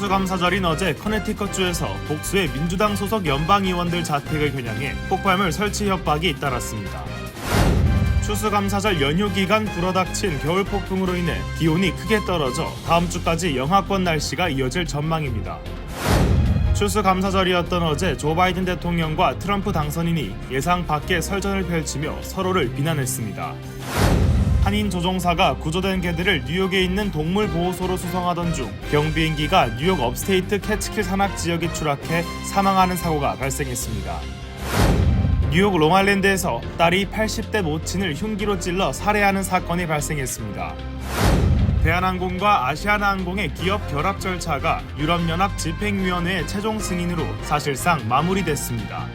추수감사절인 어제 커네티컷주에서 복수의 민주당 소속 연방의원들 자택을 겨냥해 폭발물 설치 협박이 잇따랐습니다. 추수감사절 연휴 기간 불어닥친 겨울 폭풍으로 인해 기온이 크게 떨어져 다음 주까지 영하권 날씨가 이어질 전망입니다. 추수감사절이었던 어제 조 바이든 대통령과 트럼프 당선인이 예상 밖의 설전을 펼치며 서로를 비난했습니다. 한인 조종사가 구조된 개들을 뉴욕에 있는 동물보호소로 수송하던 중 경비행기가 뉴욕 업스테이트 캐치킬 산악 지역에 추락해 사망하는 사고가 발생했습니다. 뉴욕 롱아일랜드에서 딸이 80대 모친을 흉기로 찔러 살해하는 사건이 발생했습니다. 대한항공과 아시아나항공의 기업 결합 절차가 유럽연합 집행위원회의 최종 승인으로 사실상 마무리됐습니다.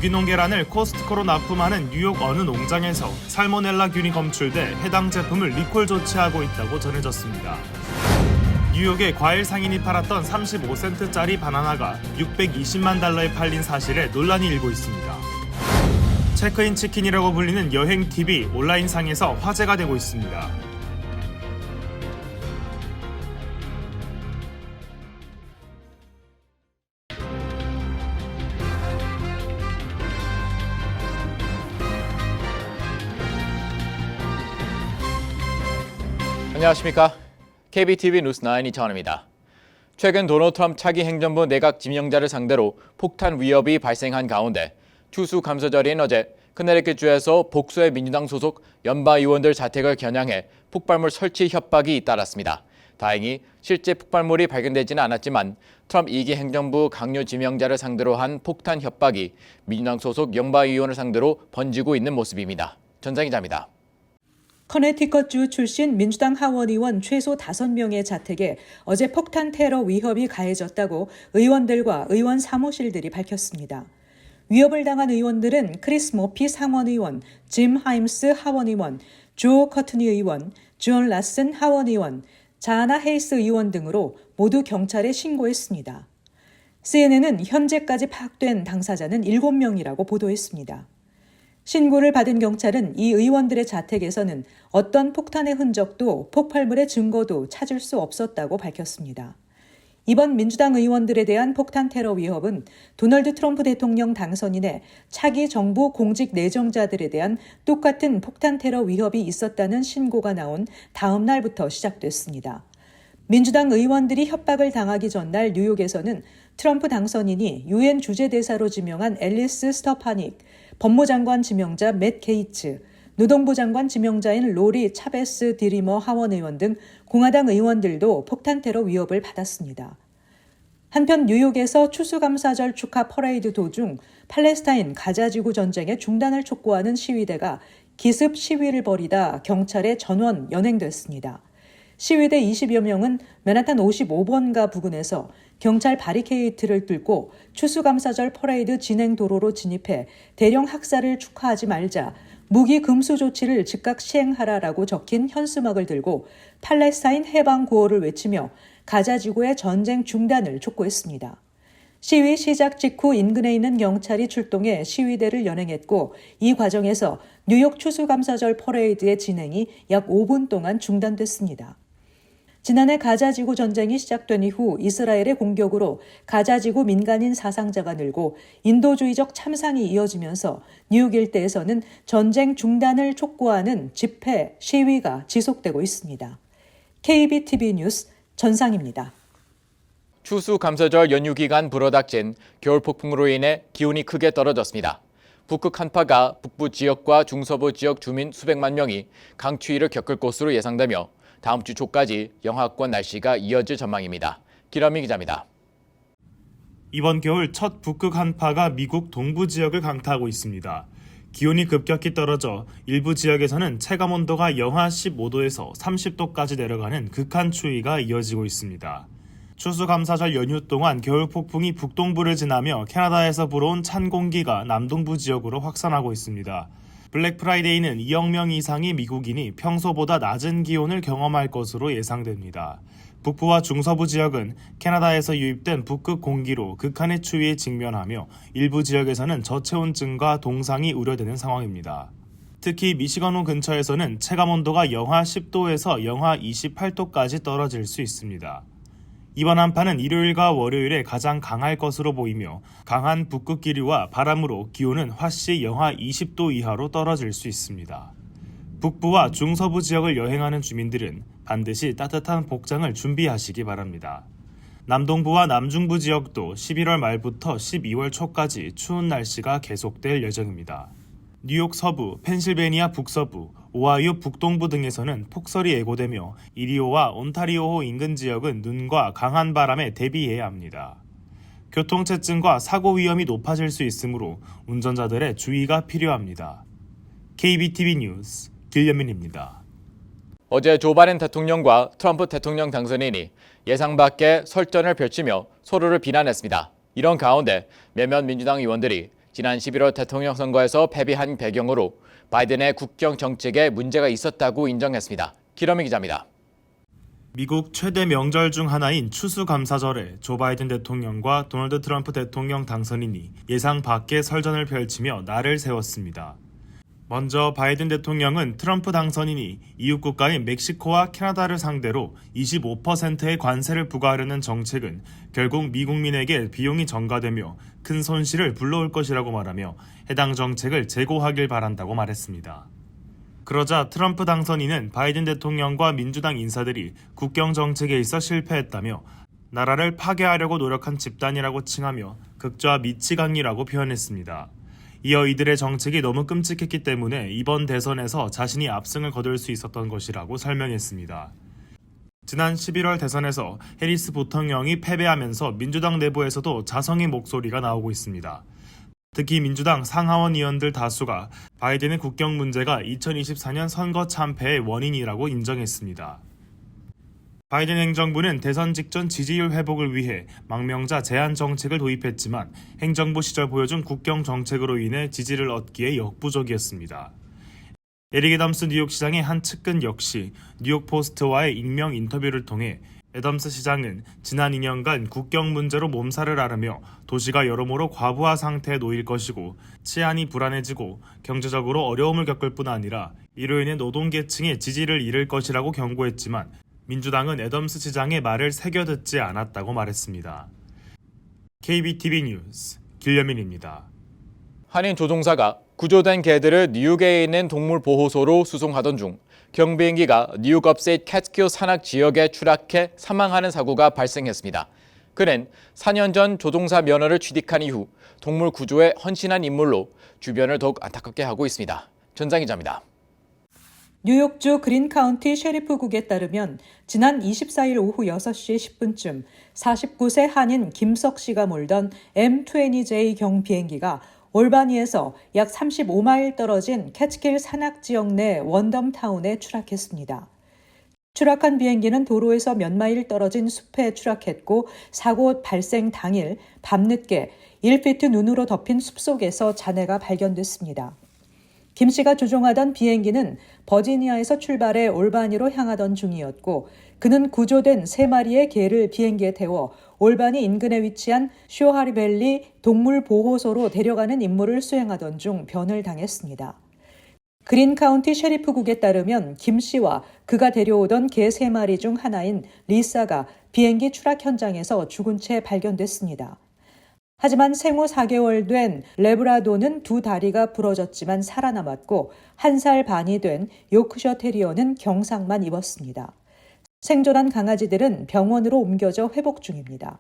유기농 계란을 코스트코로 납품하는 뉴욕 어느 농장에서 살모넬라균이 검출돼 해당 제품을 리콜 조치하고 있다고 전해졌습니다. 뉴욕의 과일 상인이 팔았던 35센트짜리 바나나가 620만 달러에 팔린 사실에 논란이 일고 있습니다. 체크인 치킨이라고 불리는 여행 팁이 온라인상에서 화제가 되고 있습니다. 안녕하십니까. KBTV 뉴스9 이창원입니다. 최근 도널드 트럼프 차기 행정부 내각 지명자를 상대로 폭탄 위협이 발생한 가운데 추수감사절인 어제 커네티컷주에서 복수의 민주당 소속 연방의원들 자택을 겨냥해 폭발물 설치 협박이 잇따랐습니다. 다행히 실제 폭발물이 발견되지는 않았지만 트럼프 2기 행정부 강요 지명자를 상대로 한 폭탄 협박이 민주당 소속 연방의원을 상대로 번지고 있는 모습입니다. 전상 기자입니다. 커네티컷주 출신 민주당 하원의원 최소 5명의 자택에 어제 폭탄 테러 위협이 가해졌다고 의원들과 의원 사무실들이 밝혔습니다. 위협을 당한 의원들은 크리스 머피 상원의원, 짐 하임스 하원의원, 조 커트니 의원, 존 라슨 하원의원, 자나 헤이스 의원 등으로 모두 경찰에 신고했습니다. CNN은 현재까지 파악된 당사자는 7명이라고 보도했습니다. 신고를 받은 경찰은 이 의원들의 자택에서는 어떤 폭탄의 흔적도 폭발물의 증거도 찾을 수 없었다고 밝혔습니다. 이번 민주당 의원들에 대한 폭탄 테러 위협은 도널드 트럼프 대통령 당선인의 차기 정부 공직 내정자들에 대한 똑같은 폭탄 테러 위협이 있었다는 신고가 나온 다음 날부터 시작됐습니다. 민주당 의원들이 협박을 당하기 전날 뉴욕에서는 트럼프 당선인이 유엔 주재대사로 지명한 앨리스 스터파닉, 법무장관 지명자 맷 게이츠, 노동부 장관 지명자인 로리 차베스 디리머 하원의원 등 공화당 의원들도 폭탄 테러 위협을 받았습니다. 한편 뉴욕에서 추수감사절 축하 퍼레이드 도중 팔레스타인 가자지구 전쟁의 중단을 촉구하는 시위대가 기습 시위를 벌이다 경찰에 전원 연행됐습니다. 시위대 20여 명은 맨하탄 55번가 부근에서 경찰 바리케이트를 뚫고 추수감사절 퍼레이드 진행 도로로 진입해 대령 학살을 축하하지 말자, 무기 금수 조치를 즉각 시행하라라고 적힌 현수막을 들고 팔레스타인 해방 구호를 외치며 가자지구의 전쟁 중단을 촉구했습니다. 시위 시작 직후 인근에 있는 경찰이 출동해 시위대를 연행했고 이 과정에서 뉴욕 추수감사절 퍼레이드의 진행이 약 5분 동안 중단됐습니다. 지난해 가자지구 전쟁이 시작된 이후 이스라엘의 공격으로 가자지구 민간인 사상자가 늘고 인도주의적 참상이 이어지면서 뉴욕 일대에서는 전쟁 중단을 촉구하는 집회, 시위가 지속되고 있습니다. KBTV 뉴스 전상입니다. 추수감사절 연휴 기간 불어닥친 겨울 폭풍으로 인해 기온이 크게 떨어졌습니다. 북극 한파가 북부 지역과 중서부 지역 주민 수백만 명이 강추위를 겪을 것으로 예상되며 다음 주 초까지 영하권 날씨가 이어질 전망입니다. 기라미 기자입니다. 이번 겨울 첫 북극 한파가 미국 동부 지역을 강타하고 있습니다. 기온이 급격히 떨어져 일부 지역에서는 체감온도가 영하 15도에서 30도까지 내려가는 극한 추위가 이어지고 있습니다. 추수감사절 연휴 동안 겨울 폭풍이 북동부를 지나며 캐나다에서 불어온 찬 공기가 남동부 지역으로 확산하고 있습니다. 블랙 프라이데이는 2억 명 이상의 미국인이 평소보다 낮은 기온을 경험할 것으로 예상됩니다. 북부와 중서부 지역은 캐나다에서 유입된 북극 공기로 극한의 추위에 직면하며 일부 지역에서는 저체온증과 동상이 우려되는 상황입니다. 특히 미시건호 근처에서는 체감온도가 영하 10도에서 영하 28도까지 떨어질 수 있습니다. 이번 한파는 일요일과 월요일에 가장 강할 것으로 보이며 강한 북극 기류와 바람으로 기온은 화씨 영하 20도 이하로 떨어질 수 있습니다. 북부와 중서부 지역을 여행하는 주민들은 반드시 따뜻한 복장을 준비하시기 바랍니다. 남동부와 남중부 지역도 11월 말부터 12월 초까지 추운 날씨가 계속될 예정입니다. 뉴욕 서부, 펜실베니아 북서부, 오하이오 북동부 등에서는 폭설이 예고되며 이리오와 온타리오호 인근 지역은 눈과 강한 바람에 대비해야 합니다. 교통체증과 사고 위험이 높아질 수 있으므로 운전자들의 주의가 필요합니다. KBTV 뉴스 길려민입니다. 어제 조 바이든 대통령과 트럼프 대통령 당선인이 예상 밖의 설전을 펼치며 서로를 비난했습니다. 이런 가운데 몇몇 민주당 의원들이 지난 11월 대통령 선거에서 패배한 배경으로 바이든의 국경 정책에 문제가 있었다고 인정했습니다. 기러미 기자입니다. 미국 최대 명절 중 하나인 추수감사절에 조 바이든 대통령과 도널드 트럼프 대통령 당선인이 예상 밖의 설전을 펼치며 날을 세웠습니다. 먼저 바이든 대통령은 트럼프 당선인이 이웃 국가인 멕시코와 캐나다를 상대로 25%의 관세를 부과하려는 정책은 결국 미국민에게 비용이 전가되며 큰 손실을 불러올 것이라고 말하며 해당 정책을 재고하길 바란다고 말했습니다. 그러자 트럼프 당선인은 바이든 대통령과 민주당 인사들이 국경 정책에 있어 실패했다며 나라를 파괴하려고 노력한 집단이라고 칭하며 극좌 미치광이라고 표현했습니다. 이어 이들의 정책이 너무 끔찍했기 때문에 이번 대선에서 자신이 압승을 거둘 수 있었던 것이라고 설명했습니다. 지난 11월 대선에서 해리스 부통령이 패배하면서 민주당 내부에서도 자성의 목소리가 나오고 있습니다. 특히 민주당 상하원 의원들 다수가 바이든의 국경 문제가 2024년 선거 참패의 원인이라고 인정했습니다. 바이든 행정부는 대선 직전 지지율 회복을 위해 망명자 제한 정책을 도입했지만 행정부 시절 보여준 국경 정책으로 인해 지지를 얻기에 역부족이었습니다. 에릭 애덤스 뉴욕시장의 한 측근 역시 뉴욕포스트와의 익명 인터뷰를 통해 애덤스 시장은 지난 2년간 국경 문제로 몸살을 앓으며 도시가 여러모로 과부하 상태에 놓일 것이고 치안이 불안해지고 경제적으로 어려움을 겪을 뿐 아니라 이로 인해 노동계층의 지지를 잃을 것이라고 경고했지만 민주당은 애덤스 시장의 말을 새겨듣지 않았다고 말했습니다. KBTV 뉴스 길려민입니다. 한인 조종사가 구조된 개들을 뉴욕에 있는 동물보호소로 수송하던 중 경비행기가 뉴욕 업스테이트 캐트킬 산악 지역에 추락해 사망하는 사고가 발생했습니다. 그는 4년 전 조종사 면허를 취득한 이후 동물 구조에 헌신한 인물로 주변을 더욱 안타깝게 하고 있습니다. 전장 기자입니다. 뉴욕주 그린 카운티 셰리프국에 따르면 지난 24일 오후 6시 10분쯤 49세 한인 김석 씨가 몰던 M20J 경 비행기가 올바니에서 약 35마일 떨어진 캐치킬 산악 지역 내 원덤타운에 추락했습니다. 추락한 비행기는 도로에서 몇 마일 떨어진 숲에 추락했고 사고 발생 당일 밤늦게 1피트 눈으로 덮인 숲속에서 잔해가 발견됐습니다. 김 씨가 조종하던 비행기는 버지니아에서 출발해 올바니로 향하던 중이었고 그는 구조된 3마리의 개를 비행기에 태워 올바니 인근에 위치한 쇼하리밸리 동물보호소로 데려가는 임무를 수행하던 중 변을 당했습니다. 그린 카운티 셰리프국에 따르면 김 씨와 그가 데려오던 개 3마리 중 하나인 리사가 비행기 추락 현장에서 죽은 채 발견됐습니다. 하지만 생후 4개월 된 레브라도는 2다리가 부러졌지만 살아남았고 1살 반이 된 요크셔 테리어는 경상만 입었습니다. 생존한 강아지들은 병원으로 옮겨져 회복 중입니다.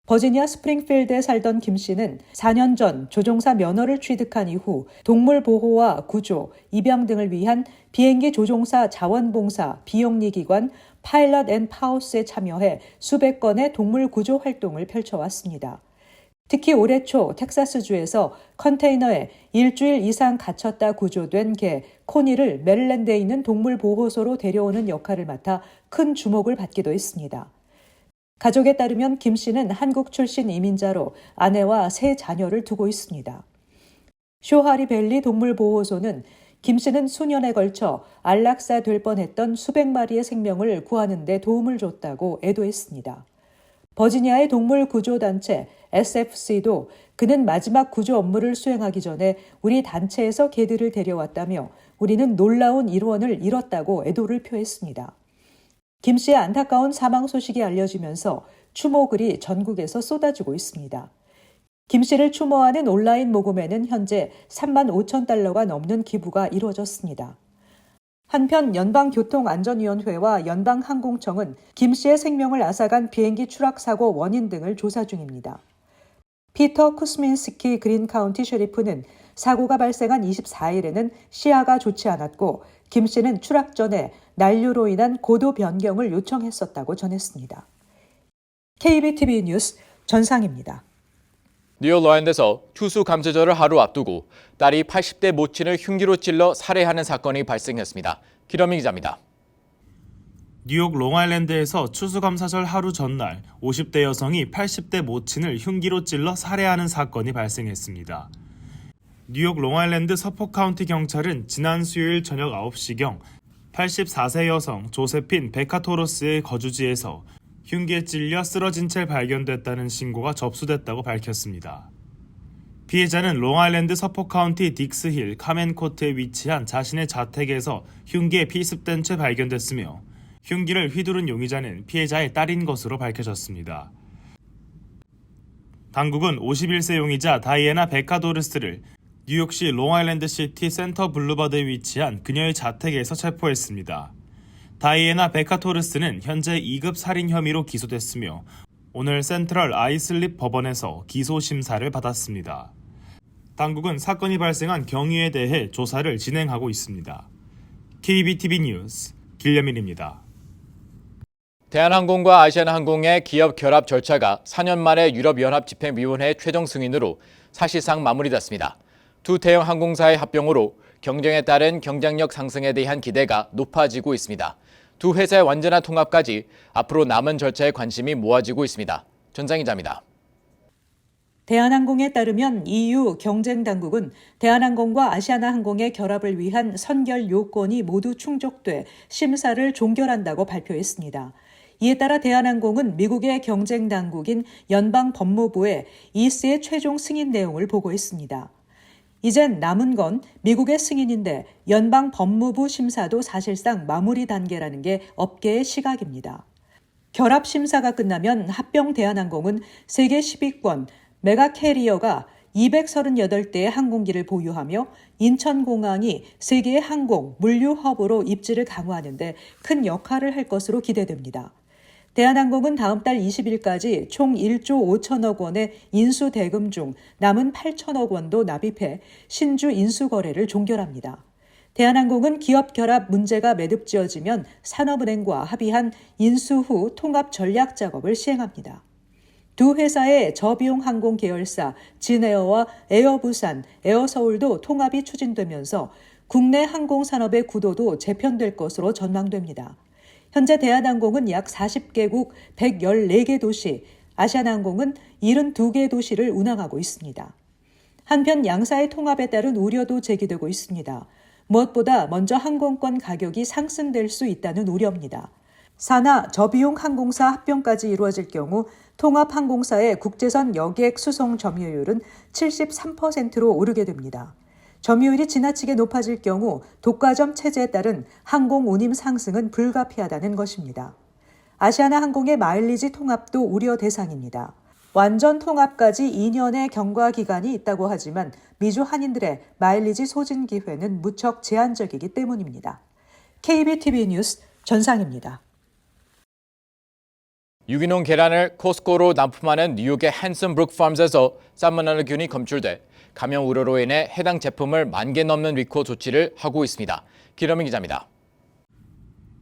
버지니아 스프링필드에 살던 김 씨는 4년 전 조종사 면허를 취득한 이후 동물 보호와 구조, 입양 등을 위한 비행기 조종사 자원봉사 비영리기관 파일럿 앤 파우스에 참여해 수백 건의 동물 구조 활동을 펼쳐왔습니다. 특히 올해 초 텍사스주에서 컨테이너에 일주일 이상 갇혔다 구조된 개 코니를 메릴랜드에 있는 동물보호소로 데려오는 역할을 맡아 큰 주목을 받기도 했습니다. 가족에 따르면 김 씨는 한국 출신 이민자로 아내와 3 자녀를 두고 있습니다. 쇼하리밸리 동물보호소는 김 씨는 수년에 걸쳐 안락사 될 뻔했던 수백 마리의 생명을 구하는 데 도움을 줬다고 애도했습니다. 버지니아의 동물 구조단체 SFC도 그는 마지막 구조 업무를 수행하기 전에 우리 단체에서 개들을 데려왔다며 우리는 놀라운 일원을 잃었다고 애도를 표했습니다. 김 씨의 안타까운 사망 소식이 알려지면서 추모글이 전국에서 쏟아지고 있습니다. 김 씨를 추모하는 온라인 모금에는 현재 3만 5천 달러가 넘는 기부가 이루어졌습니다. 한편 연방교통안전위원회와 연방항공청은 김 씨의 생명을 앗아간 비행기 추락 사고 원인 등을 조사 중입니다. 피터 쿠스민스키 그린 카운티 셰리프는 사고가 발생한 24일에는 시야가 좋지 않았고 김 씨는 추락 전에 난류로 인한 고도 변경을 요청했었다고 전했습니다. KBTV 뉴스 전상입니다. 뉴욕 러랜드에서 추수감사절을 하루 앞두고 딸이 80대 모친을 흉기로 찔러 살해하는 사건이 발생했습니다. 기러미 기자입니다. 뉴욕 롱아일랜드에서 추수감사절 하루 전날 50대 여성이 80대 모친을 흉기로 찔러 살해하는 사건이 발생했습니다. 뉴욕 롱아일랜드 서포 카운티 경찰은 지난 수요일 저녁 9시경 84세 여성 조세핀 베카토로스의 거주지에서 흉기에 찔려 쓰러진 채 발견됐다는 신고가 접수됐다고 밝혔습니다. 피해자는 롱아일랜드 서포 카운티 딕스힐 카멘코트에 위치한 자신의 자택에서 흉기에 피습된 채 발견됐으며 흉기를 휘두른 용의자는 피해자의 딸인 것으로 밝혀졌습니다. 당국은 51세 용의자 다이애나 베카도르스를 뉴욕시 롱아일랜드 시티 센터 블루버드에 위치한 그녀의 자택에서 체포했습니다. 다이애나 베카토르스는 현재 2급 살인 혐의로 기소됐으며 오늘 센트럴 아이슬립 법원에서 기소 심사를 받았습니다. 당국은 사건이 발생한 경위에 대해 조사를 진행하고 있습니다. KBTV 뉴스 길려민입니다. 대한항공과 아시아나항공의 기업 결합 절차가 4년 만에 유럽연합집행위원회 최종 승인으로 사실상 마무리됐습니다. 두 대형 항공사의 합병으로 경쟁에 따른 경쟁력 상승에 대한 기대가 높아지고 있습니다. 두 회사의 완전한 통합까지 앞으로 남은 절차에 관심이 모아지고 있습니다. 전상 기자입니다. 대한항공에 따르면 EU 경쟁당국은 대한항공과 아시아나항공의 결합을 위한 선결 요건이 모두 충족돼 심사를 종결한다고 발표했습니다. 이에 따라 대한항공은 미국의 경쟁당국인 연방법무부에 이스의 최종 승인 내용을 보고했습니다. 이젠 남은 건 미국의 승인인데 연방법무부 심사도 사실상 마무리 단계라는 게 업계의 시각입니다. 결합 심사가 끝나면 합병 대한항공은 세계 10위권 메가 캐리어가 238대의 항공기를 보유하며 인천공항이 세계의 항공, 물류 허브로 입지를 강화하는 데 큰 역할을 할 것으로 기대됩니다. 대한항공은 다음 달 20일까지 총 1조 5천억 원의 인수 대금 중 남은 8천억 원도 납입해 신주 인수 거래를 종결합니다. 대한항공은 기업 결합 문제가 매듭지어지면 산업은행과 합의한 인수 후 통합 전략 작업을 시행합니다. 두 회사의 저비용 항공 계열사 진에어와 에어부산, 에어서울도 통합이 추진되면서 국내 항공산업의 구도도 재편될 것으로 전망됩니다. 현재 대한항공은 약 40개국 114개 도시, 아시아나항공은 72개 도시를 운항하고 있습니다. 한편 양사의 통합에 따른 우려도 제기되고 있습니다. 무엇보다 먼저 항공권 가격이 상승될 수 있다는 우려입니다. 산하 저비용 항공사 합병까지 이루어질 경우 통합항공사의 국제선 여객 수송 점유율은 73%로 오르게 됩니다. 점유율이 지나치게 높아질 경우 독과점 체제에 따른 항공 운임 상승은 불가피하다는 것입니다. 아시아나항공의 마일리지 통합도 우려 대상입니다. 완전 통합까지 2년의 경과 기간이 있다고 하지만 미주 한인들의 마일리지 소진 기회는 무척 제한적이기 때문입니다. KBTV 뉴스 전상입니다. 유기농 계란을 코스코로 납품하는 뉴욕의 핸슨 브룩팜스에서 살모넬라균이 검출돼 감염 우려로 인해 해당 제품을 10,000개 넘는 리콜 조치를 하고 있습니다. 기러민 기자입니다.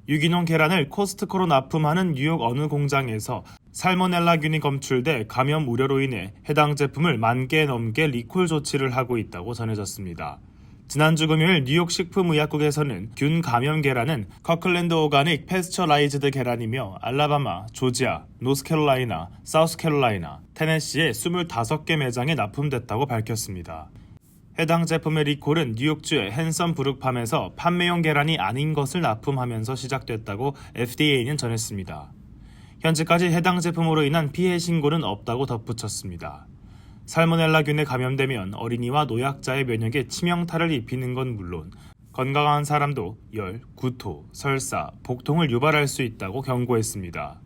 유기농 계란을 코스트코로 납품하는 뉴욕 어느 공장에서 살모넬라균이 검출돼 감염 우려로 인해 해당 제품을 10,000개 넘게 리콜 조치를 하고 있다고 전해졌습니다. 지난주 금요일 뉴욕 식품의약국에서는 균 감염 계란은 커클랜드 오가닉 패스처라이즈드 계란이며 알라바마, 조지아, 노스캐롤라이나, 사우스캐롤라이나, 테네시의 25개 매장에 납품됐다고 밝혔습니다. 해당 제품의 리콜은 뉴욕주의 핸선 브룩팜에서 판매용 계란이 아닌 것을 납품하면서 시작됐다고 FDA는 전했습니다. 현재까지 해당 제품으로 인한 피해 신고는 없다고 덧붙였습니다. 살모넬라균에 감염되면 어린이와 노약자의 면역에 치명타를 입히는 건 물론 건강한 사람도 열, 구토, 설사, 복통을 유발할 수 있다고 경고했습니다.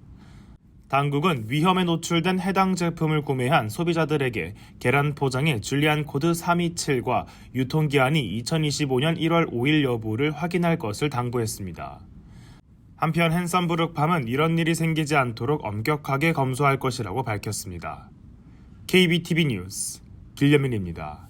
당국은 위험에 노출된 해당 제품을 구매한 소비자들에게 계란 포장의 줄리안 코드 327과 유통기한이 2025년 1월 5일 여부를 확인할 것을 당부했습니다. 한편 핸섬브룩팜은 이런 일이 생기지 않도록 엄격하게 검소할 것이라고 밝혔습니다. KBTV 뉴스 길려민입니다.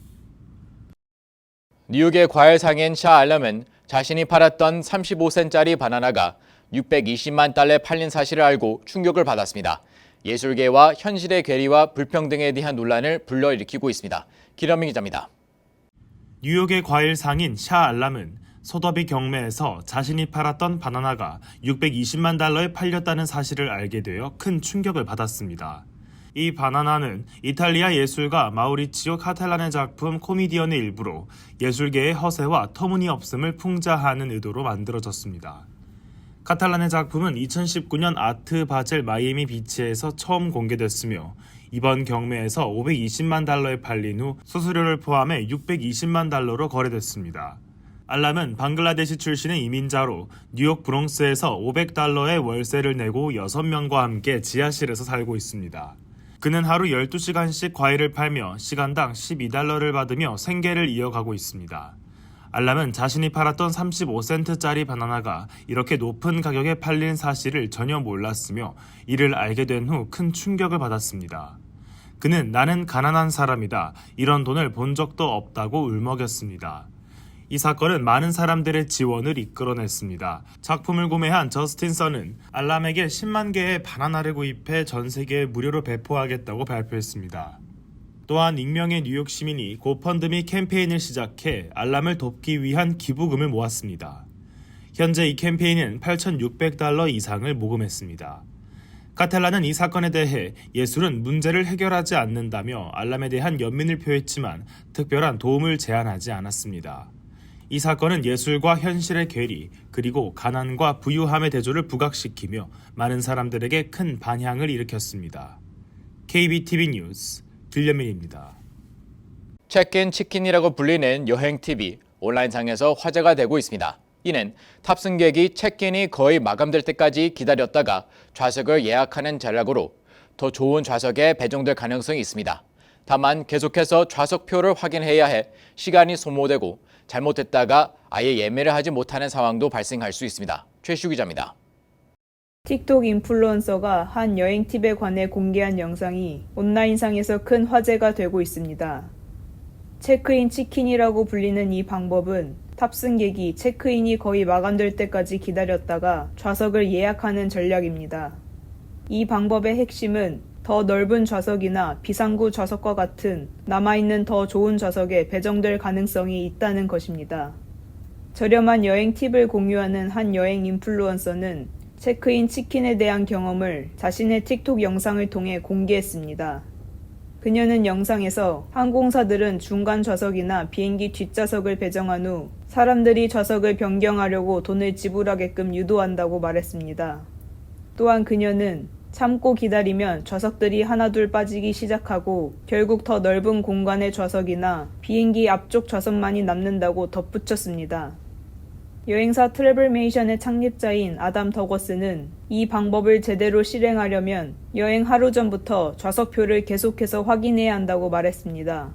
뉴욕의 과일 상인 샤 알람은 자신이 팔았던 35센짜리 바나나가 620만 달러에 팔린 사실을 알고 충격을 받았습니다. 예술계와 현실의 괴리와 불평등에 대한 논란을 불러일으키고 있습니다. 기러민 기자입니다. 뉴욕의 과일 상인 샤 알람은 소더비 경매에서 자신이 팔았던 바나나가 620만 달러에 팔렸다는 사실을 알게 되어 큰 충격을 받았습니다. 이 바나나는 이탈리아 예술가 마우리치오 카텔란의 작품 코미디언의 일부로 예술계의 허세와 터무니없음을 풍자하는 의도로 만들어졌습니다. 카탈란의 작품은 2019년 아트 바젤 마이애미 비치에서 처음 공개됐으며 이번 경매에서 520만 달러에 팔린 후 수수료를 포함해 620만 달러로 거래됐습니다. 알람은 방글라데시 출신의 이민자로 뉴욕 브롱스에서 500달러의 월세를 내고 6명과 함께 지하실에서 살고 있습니다. 그는 하루 12시간씩 과일을 팔며 시간당 12달러를 받으며 생계를 이어가고 있습니다. 알람은 자신이 팔았던 35센트짜리 바나나가 이렇게 높은 가격에 팔린 사실을 전혀 몰랐으며 이를 알게 된 후 큰 충격을 받았습니다. 그는 나는 가난한 사람이다. 이런 돈을 본 적도 없다고 울먹였습니다. 이 사건은 많은 사람들의 지원을 이끌어냈습니다. 작품을 구매한 저스틴 선은 알람에게 10만 개의 바나나를 구입해 전 세계에 무료로 배포하겠다고 발표했습니다. 또한 익명의 뉴욕 시민이 고펀드미 캠페인을 시작해 알람을 돕기 위한 기부금을 모았습니다. 현재 이 캠페인은 8,600달러 이상을 모금했습니다. 카텔란은 이 사건에 대해 예술은 문제를 해결하지 않는다며 알람에 대한 연민을 표했지만 특별한 도움을 제안하지 않았습니다. 이 사건은 예술과 현실의 괴리 그리고 가난과 부유함의 대조를 부각시키며 많은 사람들에게 큰 반향을 일으켰습니다. KBTV 뉴스 길려민입니다. 체크인 치킨이라고 불리는 여행 팁이 온라인상에서 화제가 되고 있습니다. 이는 탑승객이 체크인이 거의 마감될 때까지 기다렸다가 좌석을 예약하는 전략으로 더 좋은 좌석에 배정될 가능성이 있습니다. 다만 계속해서 좌석표를 확인해야 해 시간이 소모되고 잘못했다가 아예 예매를 하지 못하는 상황도 발생할 수 있습니다. 최슈 기자입니다. 틱톡 인플루언서가 한 여행 팁에 관해 공개한 영상이 온라인상에서 큰 화제가 되고 있습니다. 체크인 치킨이라고 불리는 이 방법은 탑승객이 체크인이 거의 마감될 때까지 기다렸다가 좌석을 예약하는 전략입니다. 이 방법의 핵심은 더 넓은 좌석이나 비상구 좌석과 같은 남아있는 더 좋은 좌석에 배정될 가능성이 있다는 것입니다. 저렴한 여행 팁을 공유하는 한 여행 인플루언서는 체크인 치킨에 대한 경험을 자신의 틱톡 영상을 통해 공개했습니다. 그녀는 영상에서 항공사들은 중간 좌석이나 비행기 뒷좌석을 배정한 후 사람들이 좌석을 변경하려고 돈을 지불하게끔 유도한다고 말했습니다. 또한 그녀는 참고 기다리면 좌석들이 하나둘 빠지기 시작하고 결국 더 넓은 공간의 좌석이나 비행기 앞쪽 좌석만이 남는다고 덧붙였습니다. 여행사 트래블메이션의 창립자인 아담 더거스는 이 방법을 제대로 실행하려면 여행 하루 전부터 좌석표를 계속해서 확인해야 한다고 말했습니다.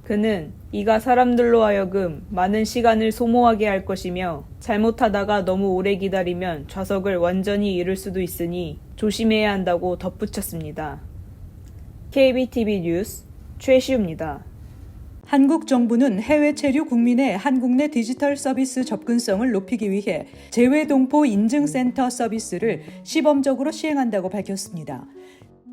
그는 이가 사람들로 하여금 많은 시간을 소모하게 할 것이며 잘못하다가 너무 오래 기다리면 좌석을 완전히 잃을 수도 있으니 조심해야 한다고 덧붙였습니다. KBTV 뉴스 최시우입니다. 한국 정부는 해외 체류 국민의 한국 내 디지털 서비스 접근성을 높이기 위해 재외동포 인증센터 서비스를 시범적으로 시행한다고 밝혔습니다.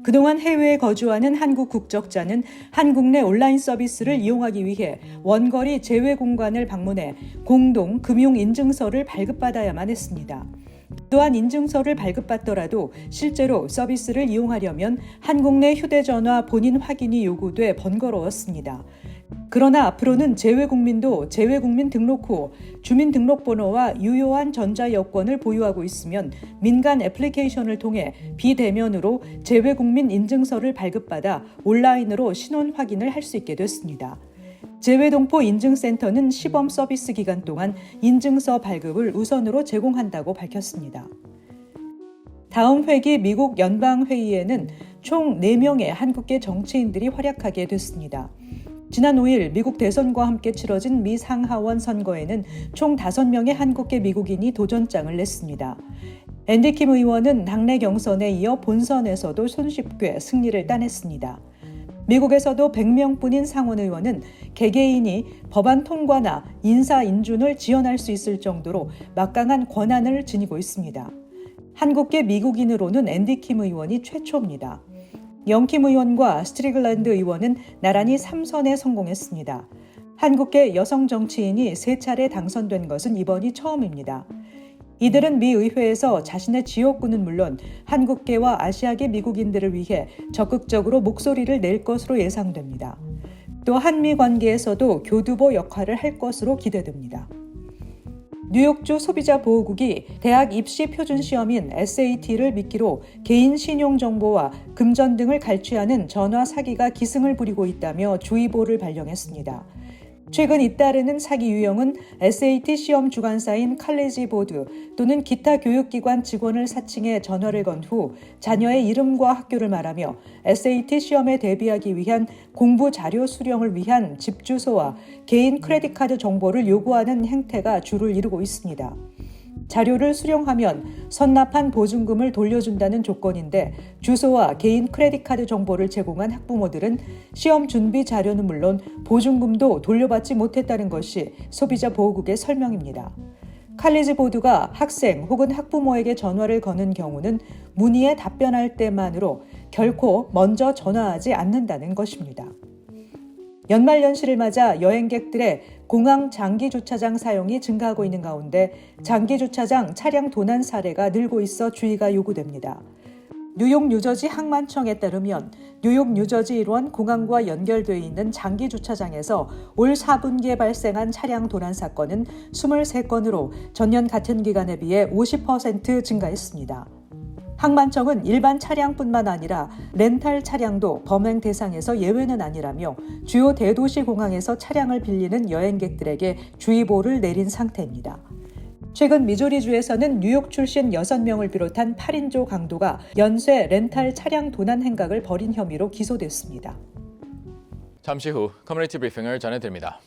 그동안 해외에 거주하는 한국 국적자는 한국 내 온라인 서비스를 이용하기 위해 원거리 재외 공간을 방문해 공동 금융 인증서를 발급받아야만 했습니다. 또한 인증서를 발급받더라도 실제로 서비스를 이용하려면 한국 내 휴대전화 본인 확인이 요구돼 번거로웠습니다. 그러나 앞으로는 재외국민도 재외국민 등록 후 주민등록번호와 유효한 전자여권을 보유하고 있으면 민간 애플리케이션을 통해 비대면으로 재외국민 인증서를 발급받아 온라인으로 신원 확인을 할 수 있게 됐습니다. 재외동포 인증센터는 시범 서비스 기간 동안 인증서 발급을 우선으로 제공한다고 밝혔습니다. 다음 회기 미국 연방회의에는 총 4명의 한국계 정치인들이 활약하게 됐습니다. 지난 5일 미국 대선과 함께 치러진 미 상하원 선거에는 총 5명의 한국계 미국인이 도전장을 냈습니다. 앤디 킴 의원은 당내 경선에 이어 본선에서도 손쉽게 승리를 따냈습니다. 미국에서도 100명뿐인 상원 의원은 개개인이 법안 통과나 인사 인준을 지원할 수 있을 정도로 막강한 권한을 지니고 있습니다. 한국계 미국인으로는 앤디 킴 의원이 최초입니다. 영킴 의원과 스트리글랜드 의원은 나란히 3선에 성공했습니다. 한국계 여성 정치인이 3차례 당선된 것은 이번이 처음입니다. 이들은 미 의회에서 자신의 지역구는 물론 한국계와 아시아계 미국인들을 위해 적극적으로 목소리를 낼 것으로 예상됩니다. 또 한미 관계에서도 교두보 역할을 할 것으로 기대됩니다. 뉴욕주 소비자보호국이 대학 입시 표준 시험인 SAT를 미끼로 개인 신용 정보와 금전 등을 갈취하는 전화 사기가 기승을 부리고 있다며 주의보를 발령했습니다. 최근 잇따르는 사기 유형은 SAT 시험 주관사인 칼리지 보드 또는 기타 교육기관 직원을 사칭해 전화를 건 후 자녀의 이름과 학교를 말하며 SAT 시험에 대비하기 위한 공부 자료 수령을 위한 집 주소와 개인 크레딧 카드 정보를 요구하는 행태가 주를 이루고 있습니다. 자료를 수령하면 선납한 보증금을 돌려준다는 조건인데 주소와 개인 크레딧 카드 정보를 제공한 학부모들은 시험 준비 자료는 물론 보증금도 돌려받지 못했다는 것이 소비자보호국의 설명입니다. 칼리지 보드가 학생 혹은 학부모에게 전화를 거는 경우는 문의에 답변할 때만으로 결코 먼저 전화하지 않는다는 것입니다. 연말연시를 맞아 여행객들의 공항 장기주차장 사용이 증가하고 있는 가운데 장기주차장 차량 도난 사례가 늘고 있어 주의가 요구됩니다. 뉴욕 뉴저지 항만청에 따르면 뉴욕 뉴저지 일원 공항과 연결되어 있는 장기주차장에서 올 4분기에 발생한 차량 도난 사건은 23건으로 전년 같은 기간에 비해 50% 증가했습니다. 항만청은 일반 차량뿐만 아니라 렌탈 차량도 범행 대상에서 예외는 아니라며 주요 대도시 공항에서 차량을 빌리는 여행객들에게 주의보를 내린 상태입니다. 최근 미주리주에서는 뉴욕 출신 6명을 비롯한 8인조 강도가 연쇄 렌탈 차량 도난 행각을 벌인 혐의로 기소됐습니다. 잠시 후 커뮤니티 브리핑을 전해드립니다.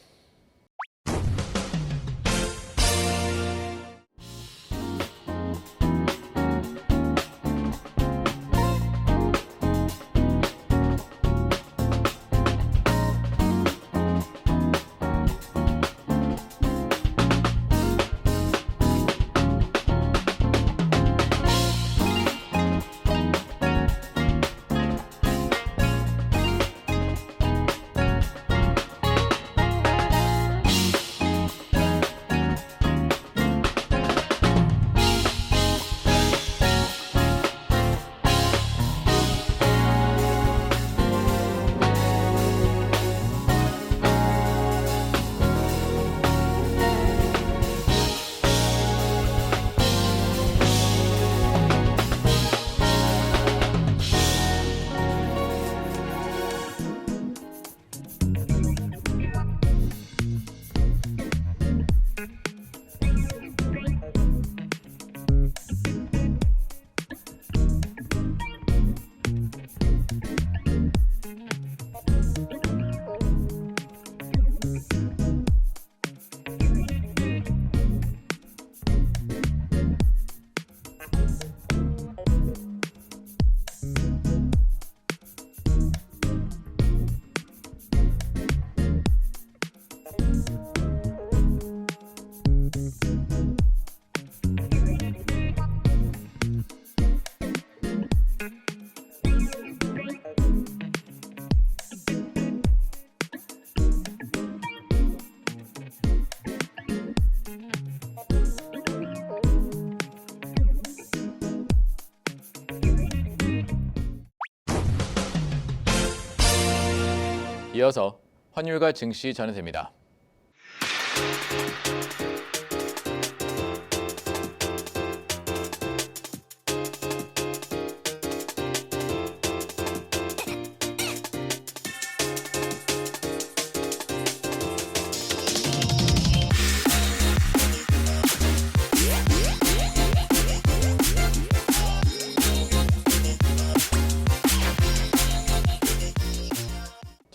이어서 환율과 증시 전해드립니다.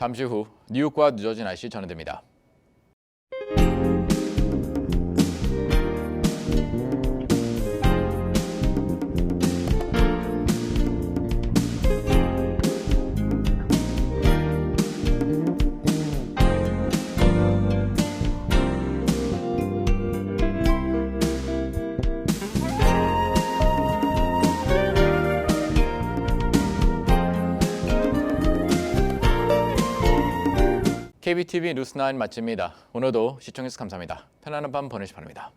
잠시 후 뉴욕과 늦어진 날씨 전해드립니다. KBTV 뉴스9 마칩니다. 오늘도 시청해주셔서 감사합니다. 편안한 밤 보내시 바랍니다.